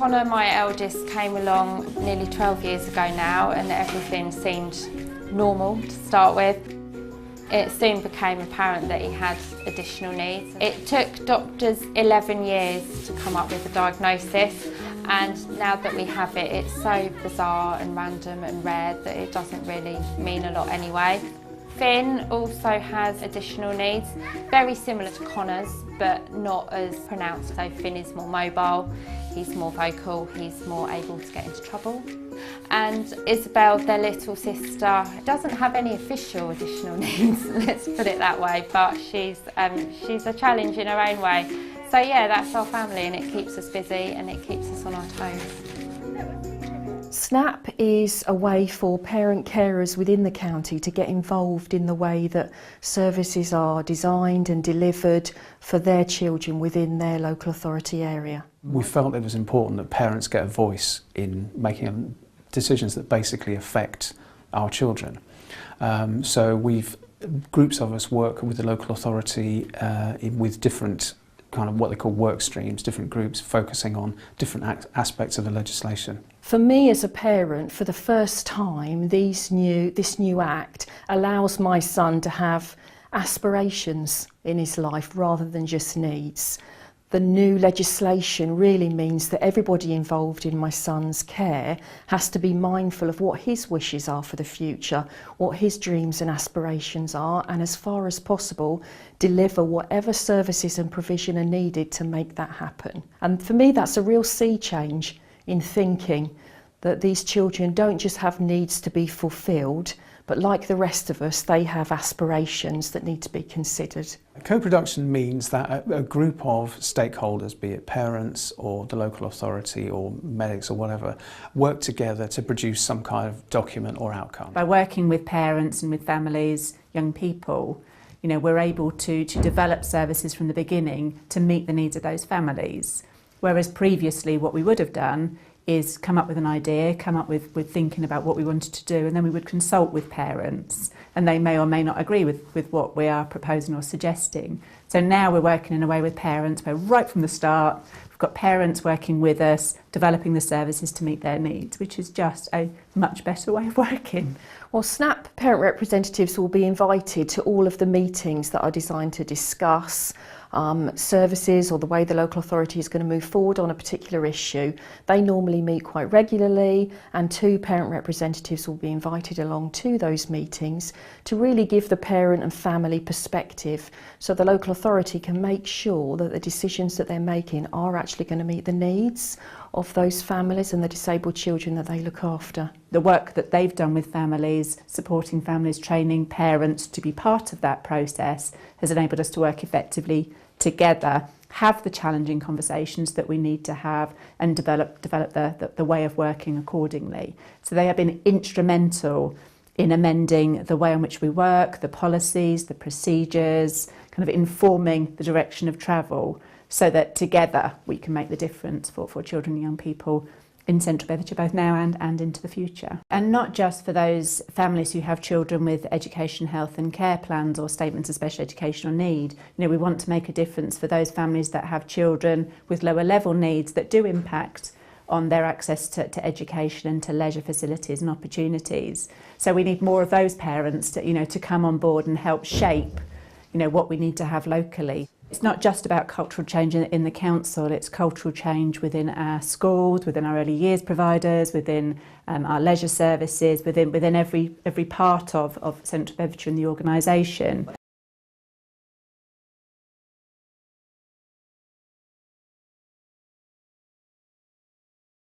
Connor, my eldest, came along nearly 12 years ago now, and everything seemed normal to start with. It soon became apparent that he had additional needs. It took doctors 11 years to come up with a diagnosis, and now that we have it, it's so bizarre and random and rare that it doesn't really mean a lot anyway. Finn also has additional needs, very similar to Connor's, but not as pronounced. So Finn is more mobile, he's more vocal, he's more able to get into trouble. And Isabel, their little sister, doesn't have any official additional needs, let's put it that way, but she's a challenge in her own way. So yeah, that's our family, and it keeps us busy and it keeps us on our toes. SNAP is a way for parent carers within the county to get involved in the way that services are designed and delivered for their children within their local authority area. We felt it was important that parents get a voice in making decisions that basically affect our children. So groups of us work with the local authority with different kind of what they call work streams, different groups focusing on different aspects of the legislation. For me as a parent, for the first time, this new Act allows my son to have aspirations in his life rather than just needs. The new legislation really means that everybody involved in my son's care has to be mindful of what his wishes are for the future, what his dreams and aspirations are, and as far as possible, deliver whatever services and provision are needed to make that happen. And for me, that's a real sea change in thinking that these children don't just have needs to be fulfilled, but like the rest of us, they have aspirations that need to be considered. Co-production means that a group of stakeholders, be it parents or the local authority or medics or whatever, work together to produce some kind of document or outcome. By working with parents and with families, young people, we're able to develop services from the beginning to meet the needs of those families. Whereas previously what we would have done is come up with an idea, come up with thinking about what we wanted to do, and then we would consult with parents, and they may or may not agree with what we are proposing or suggesting. So now we're working in a way with parents where right from the start we've got parents working with us, developing the services to meet their needs, which is just a much better way of working. Well, SNAP parent representatives will be invited to all of the meetings that are designed to discuss services or the way the local authority is going to move forward on a particular issue. They normally meet quite regularly, and 2 parent representatives will be invited along to those meetings to really give the parent and family perspective, so the local authority can make sure that the decisions that they're making are actually going to meet the needs of those families and the disabled children that they look after. The work that they've done with families, supporting families, training parents to be part of that process, has enabled us to work effectively together, have the challenging conversations that we need to have, and develop the way of working accordingly. So they have been instrumental in amending the way in which we work, the policies, the procedures, kind of informing the direction of travel, so that together we can make the difference for children and young people in Central Bedfordshire, both now and into the future. And not just for those families who have children with education, health and care plans or statements of special educational need. We want to make a difference for those families that have children with lower level needs that do impact on their access to education and to leisure facilities and opportunities. So we need more of those parents to come on board and help shape what we need to have locally. It's not just about cultural change in the council, it's cultural change within our schools, within our early years providers, within our leisure services, within every part of Central Bedfordshire and the organisation.